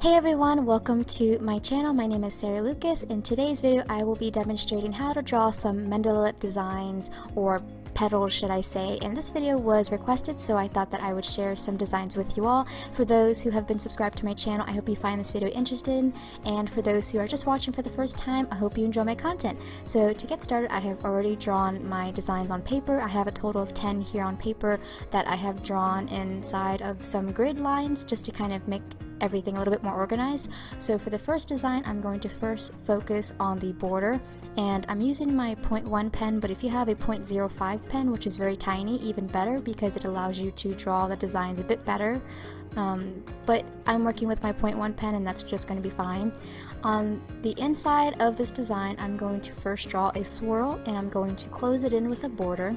Hey everyone, welcome to my channel. My name is Sarah Lucas. In today's video, I will be demonstrating how to draw some mandala designs, or petals should I say, and this video was requested, so I thought that I would share some designs with you all. For those who have been subscribed to my channel, I hope you find this video interesting, and for those who are just watching for the first time, I hope you enjoy my content. So to get started, I have already drawn my designs on paper. I have a total of 10 here on paper that I have drawn inside of some grid lines just to kind of make everything a little bit more organized. So for the first design, I'm going to first focus on the border, and I'm using my 0.1 pen, but if you have a 0.05 pen, which is very tiny, even better because it allows you to draw the designs a bit better. But I'm working with my 0.1 pen and that's just going to be fine. On the inside of this design, I'm going to first draw a swirl and I'm going to close it in with a border.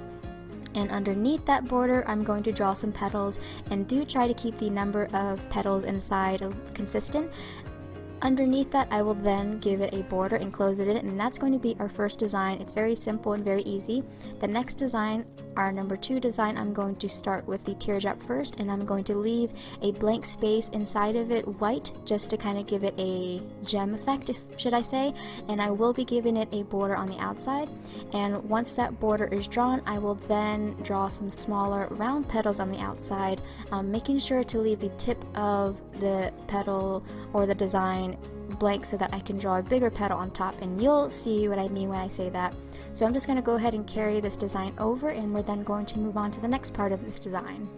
And underneath that border, I'm going to draw some petals, and do try to keep the number of petals inside consistent. Underneath that, I will then give it a border and close it in, and that's going to be our first design. It's very simple and very easy. The next design, our number 2 design, I'm going to start with the teardrop first, and I'm going to leave a blank space inside of it white just to kind of give it a gem effect, should I say, and I will be giving it a border on the outside. And once that border is drawn, I will then draw some smaller round petals on the outside, making sure to leave the tip of the petal or the design blank so that I can draw a bigger petal on top, and you'll see what I mean when I say that. So I'm just going to go ahead and carry this design over, and we're then going to move on to the next part of this design.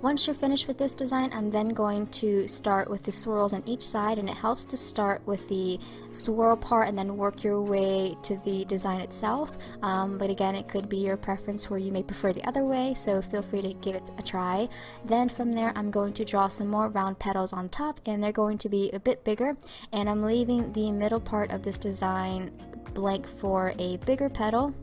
Once you're finished with this design, I'm then going to start with the swirls on each side, and it helps to start with the swirl part and then work your way to the design itself. But again, it could be your preference where you may prefer the other way, so feel free to give it a try. Then from there, I'm going to draw some more round petals on top, and they're going to be a bit bigger, and I'm leaving the middle part of this design blank for a bigger petal,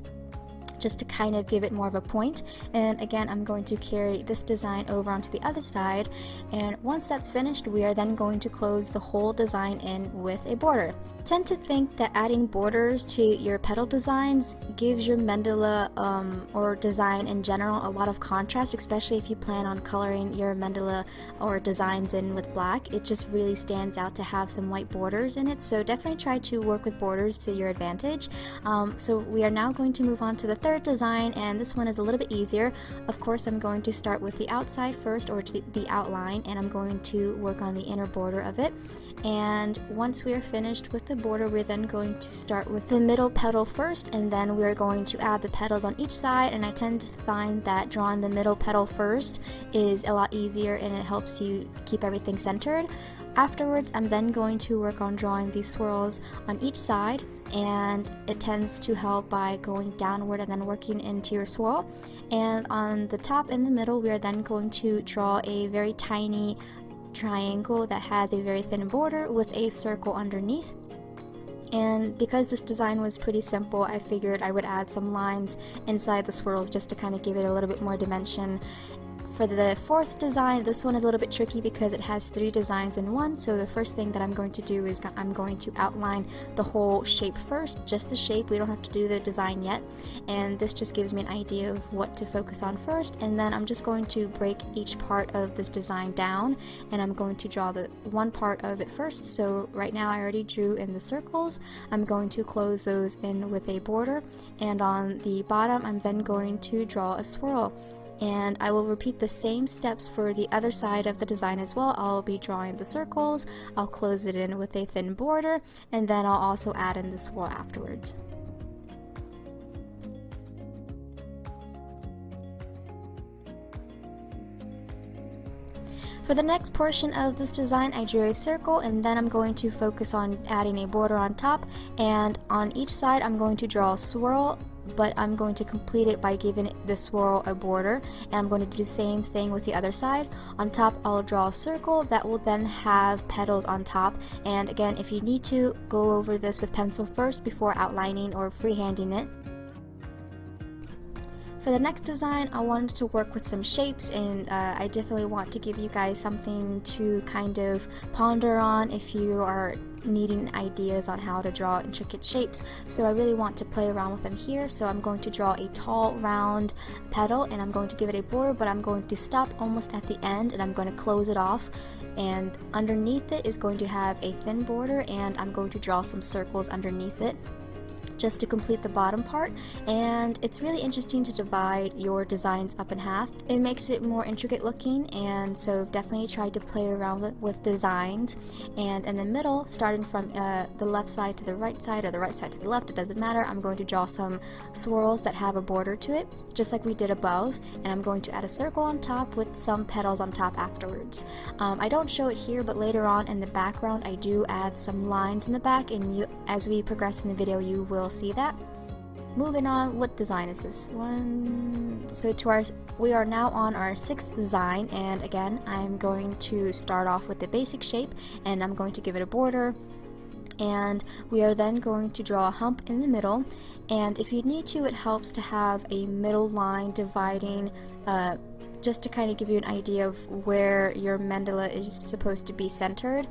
just to kind of give it more of a point. And again, I'm going to carry this design over onto the other side, and once that's finished, we are then going to close the whole design in with a border. I tend to think that adding borders to your petal designs gives your mandala or design in general a lot of contrast, especially if you plan on coloring your mandala or designs in with black. It just really stands out to have some white borders in it, so definitely try to work with borders to your advantage. So we are now going to move on to the third design, and this one is a little bit easier. Of course, I'm going to start with the outside first, or the outline, and I'm going to work on the inner border of it. And once we are finished with the border, we're then going to start with the middle petal first, and then we're going to add the petals on each side. And I tend to find that drawing the middle petal first is a lot easier, and it helps you keep everything centered. Afterwards, I'm then going to work on drawing these swirls on each side, and it tends to help by going downward and then working into your swirl. And on the top in the middle, we are then going to draw a very tiny triangle that has a very thin border with a circle underneath. And because this design was pretty simple, I figured I would add some lines inside the swirls just to kind of give it a little bit more dimension. For the fourth design, this one is a little bit tricky because it has 3 designs in one. So the first thing that I'm going to do is I'm going to outline the whole shape first, just the shape. We don't have to do the design yet, and this just gives me an idea of what to focus on first. And then I'm just going to break each part of this design down, and I'm going to draw the one part of it first. So right now I already drew in the circles. I'm going to close those in with a border, and on the bottom I'm then going to draw a swirl. And I will repeat the same steps for the other side of the design as well. I'll be drawing the circles, I'll close it in with a thin border, and then I'll also add in the swirl afterwards. For the next portion of this design, I drew a circle, and then I'm going to focus on adding a border on top, and on each side I'm going to draw a swirl, but I'm going to complete it by giving the swirl a border, and I'm going to do the same thing with the other side. On top, I'll draw a circle that will then have petals on top, and again, if you need to, go over this with pencil first before outlining or freehanding it. For the next design, I wanted to work with some shapes, and I definitely want to give you guys something to kind of ponder on if you are needing ideas on how to draw intricate shapes. So I really want to play around with them here. So I'm going to draw a tall round petal, and I'm going to give it a border, but I'm going to stop almost at the end and I'm going to close it off, and underneath it is going to have a thin border, and I'm going to draw some circles underneath it just to complete the bottom part. And it's really interesting to divide your designs up in half. It makes it more intricate looking, and so I've definitely tried to play around with designs. And in the middle, starting from the left side to the right side, or the right side to the left, it doesn't matter, I'm going to draw some swirls that have a border to it, just like we did above, and I'm going to add a circle on top with some petals on top afterwards. I don't show it here, but later on in the background I do add some lines in the back, and as we progress in the video you will see that. Moving on, what design is this one? So we are now on our 6th design, and again I'm going to start off with the basic shape, and I'm going to give it a border, and we are then going to draw a hump in the middle. And if you need to, it helps to have a middle line dividing, just to kind of give you an idea of where your mandala is supposed to be centered.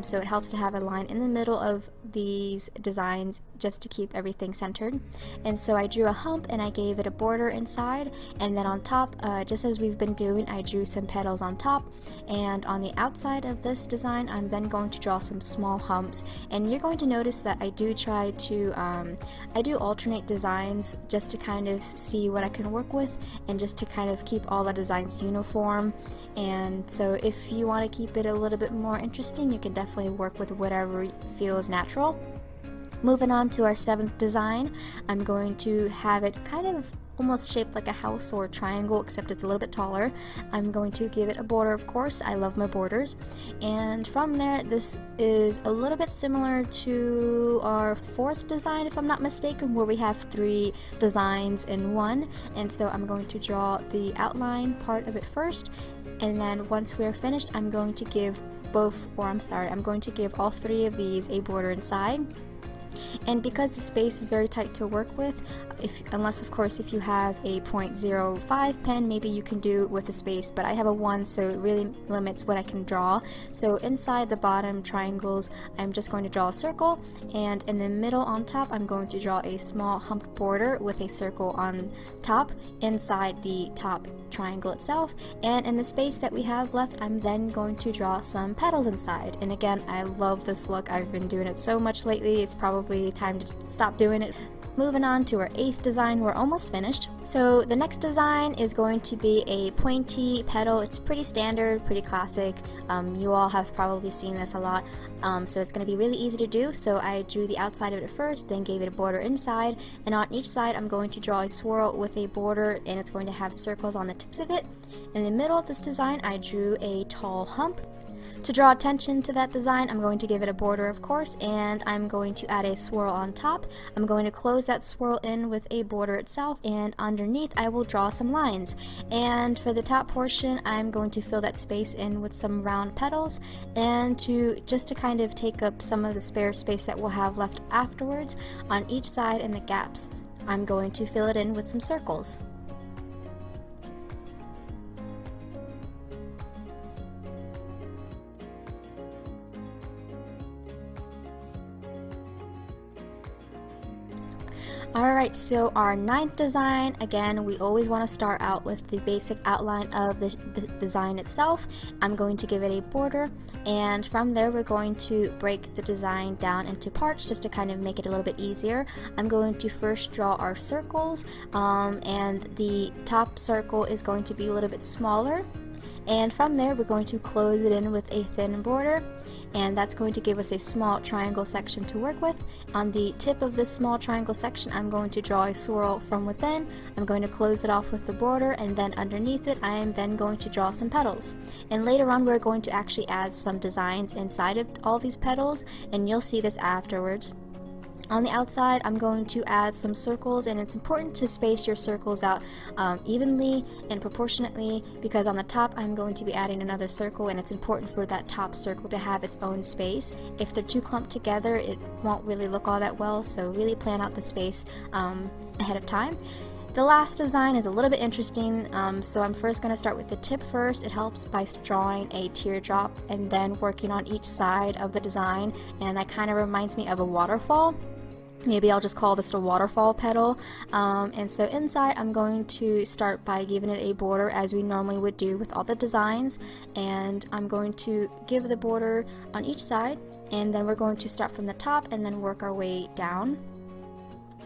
So it helps to have a line in the middle of these designs just to keep everything centered. And so I drew a hump and I gave it a border inside, and then on top, just as we've been doing, I drew some petals on top. And on the outside of this design, I'm then going to draw some small humps, and you're going to notice that I do try to I do alternate designs just to kind of see what I can work with, and just to kind of keep all the designs uniform. And so if you want to keep it a little bit more interesting, you can definitely work with whatever feels natural. Moving on to our 7th design, I'm going to have it kind of almost shaped like a house or a triangle, except it's a little bit taller. I'm going to give it a border, of course, I love my borders. And from there, this is a little bit similar to our 4th design, if I'm not mistaken, where we have 3 designs in one. And so I'm going to draw the outline part of it first, and then once we're finished, I'm going to give I'm going to give all 3 of these a border inside. And because the space is very tight to work with, unless of course if you have a 0.05 pen, maybe you can do with a space, but I have a 1, so it really limits what I can draw. So inside the bottom triangles, I'm just going to draw a circle, and in the middle on top, I'm going to draw a small humped border with a circle on top inside the top triangle itself. And in the space that we have left, I'm then going to draw some petals inside. And again, I love this look. I've been doing it so much lately, it's probably time to stop doing it. Moving on to our 8th design, we're almost finished. So the next design is going to be a pointy petal. It's pretty standard, pretty classic. You all have probably seen this a lot, so it's going to be really easy to do. So I drew the outside of it first, then gave it a border inside, and on each side I'm going to draw a swirl with a border, and it's going to have circles on the tips of it. In the middle of this design, I drew a tall hump. To draw attention to that design, I'm going to give it a border, of course, and I'm going to add a swirl on top. I'm going to close that swirl in with a border itself, and underneath I will draw some lines. And for the top portion, I'm going to fill that space in with some round petals, and just to kind of take up some of the spare space that we'll have left afterwards, on each side in the gaps, I'm going to fill it in with some circles. Alright, so our 9th design, again, we always want to start out with the basic outline of the design itself. I'm going to give it a border, and from there we're going to break the design down into parts just to kind of make it a little bit easier. I'm going to first draw our circles, and the top circle is going to be a little bit smaller. And from there we're going to close it in with a thin border, and that's going to give us a small triangle section to work with. On the tip of this small triangle section, I'm going to draw a swirl from within. I'm going to close it off with the border, and then underneath it I am then going to draw some petals. And later on we're going to actually add some designs inside of all these petals, and you'll see this afterwards. On the outside, I'm going to add some circles, and it's important to space your circles out evenly and proportionately, because on the top I'm going to be adding another circle, and it's important for that top circle to have its own space. If they're too clumped together, it won't really look all that well, so really plan out the space ahead of time. The last design is a little bit interesting, so I'm first going to start with the tip first. It helps by drawing a teardrop and then working on each side of the design, and that kind of reminds me of a waterfall. Maybe I'll just call this the waterfall petal. And so inside I'm going to start by giving it a border as we normally would do with all the designs, and I'm going to give the border on each side, and then we're going to start from the top and then work our way down.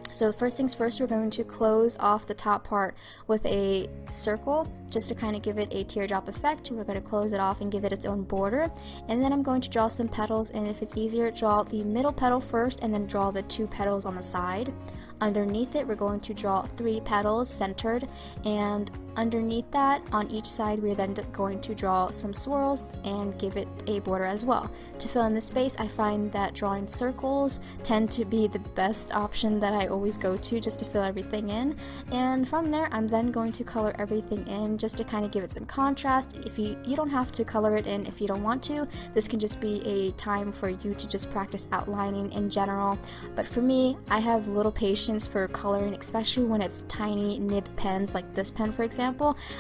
So first things first, we're going to close off the top part with a circle just to kind of give it a teardrop effect. We're going to close it off and give it its own border, and then I'm going to draw some petals, and if it's easier, draw the middle petal first and then draw the 2 petals on the side. Underneath it, we're going to draw 3 petals centered, and underneath that on each side we're then going to draw some swirls and give it a border as well. To fill in the space, I find that drawing circles tend to be the best option that I always go to just to fill everything in, and from there I'm then going to color everything in just to kind of give it some contrast. If you don't have to color it in if you don't want to. This can just be a time for you to just practice outlining in general, but for me, I have little patience for coloring, especially when it's tiny nib pens like this pen for example.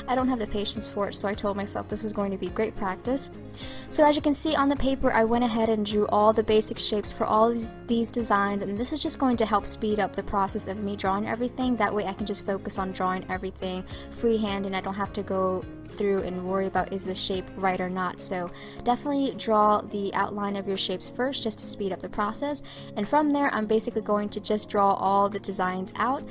I don't have the patience for it, so I told myself this was going to be great practice. So as you can see on the paper, I went ahead and drew all the basic shapes for all these designs, and this is just going to help speed up the process of me drawing everything. That way I can just focus on drawing everything freehand and I don't have to go through and worry about is the shape right or not. So definitely draw the outline of your shapes first just to speed up the process, and from there I'm basically going to just draw all the designs out.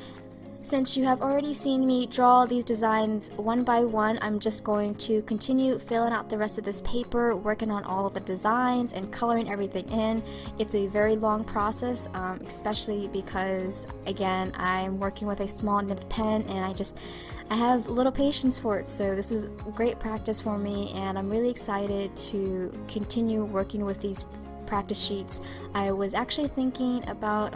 Since you have already seen me draw these designs one by one, I'm just going to continue filling out the rest of this paper, working on all of the designs and coloring everything in. It's a very long process, especially because, again, I'm working with a small nibbed pen and I have little patience for it, so this was great practice for me, and I'm really excited to continue working with these practice sheets. I was actually thinking about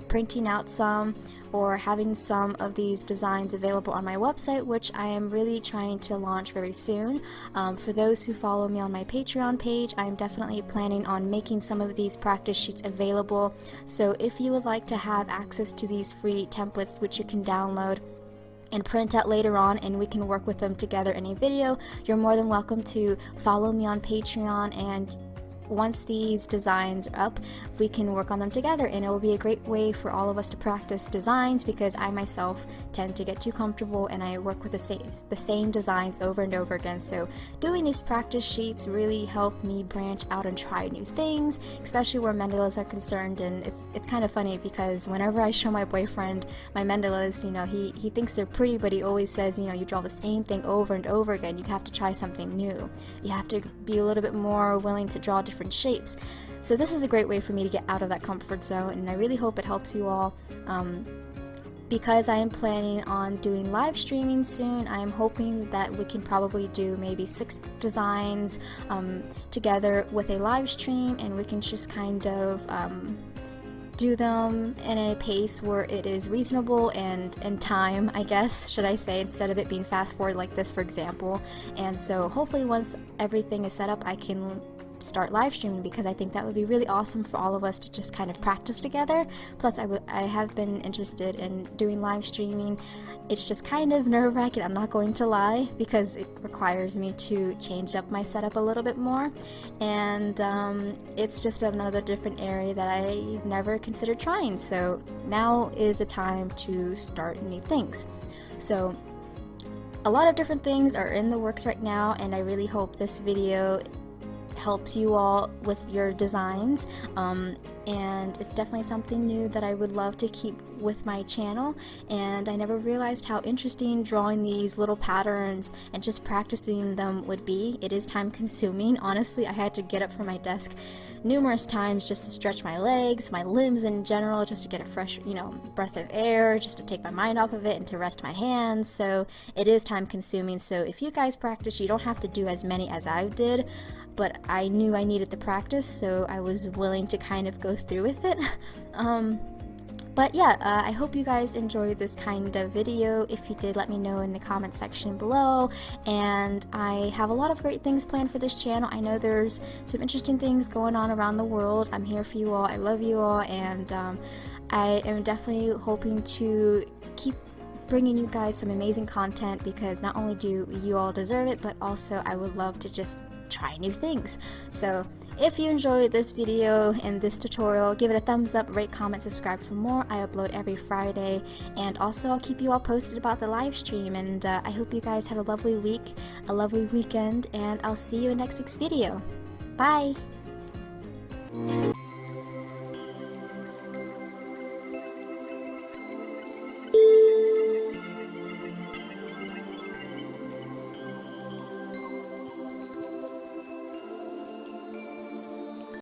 printing out some or having some of these designs available on my website, which I am really trying to launch very soon. For those who follow me on my Patreon page, I am definitely planning on making some of these practice sheets available. So if you would like to have access to these free templates, which you can download and print out later on, and we can work with them together in a video, you're more than welcome to follow me on Patreon, and once these designs are up, we can work on them together, and it will be a great way for all of us to practice designs, because I myself tend to get too comfortable and I work with the same designs over and over again. So doing these practice sheets really help me branch out and try new things, especially where mandalas are concerned. And it's kind of funny because whenever I show my boyfriend my mandalas, he thinks they're pretty, but he always says, you draw the same thing over and over again. You have to try something new. You have to be a little bit more willing to draw different shapes. So this is a great way for me to get out of that comfort zone, and I really hope it helps you all. Because I am planning on doing live streaming soon, I am hoping that we can probably do maybe 6 designs together with a live stream, and we can just kind of do them in a pace where it is reasonable and in time, I guess, should I say, instead of it being fast forward like this, for example. And so hopefully once everything is set up, I can start live streaming, because I think that would be really awesome for all of us to just kind of practice together. Plus I have been interested in doing live streaming. It's just kind of nerve-wracking, I'm not going to lie, because it requires me to change up my setup a little bit more, and it's just another different area that I've never considered trying. So now is a time to start new things. So a lot of different things are in the works right now, and I really hope this video helps you all with your designs, and it's definitely something new that I would love to keep with my channel. And I never realized how interesting drawing these little patterns and just practicing them would be. It is time consuming. Honestly, I had to get up from my desk numerous times just to stretch my legs, my limbs in general, just to get a fresh, breath of air, just to take my mind off of it and to rest my hands. So it is time consuming. So if you guys practice, you don't have to do as many as I did, but I knew I needed the practice, so I was willing to kind of go through with it. But yeah, I hope you guys enjoyed this kind of video. If you did, let me know in the comment section below. And I have a lot of great things planned for this channel. I know there's some interesting things going on around the world. I'm here for you all. I love you all, and I am definitely hoping to keep bringing you guys some amazing content, because not only do you all deserve it, but also I would love to just try new things. So if you enjoyed this video and this tutorial, give it a thumbs up, rate, comment, subscribe for more. I upload every Friday, and also I'll keep you all posted about the live stream, and I hope you guys have a lovely week, a lovely weekend, and I'll see you in next week's video. Bye!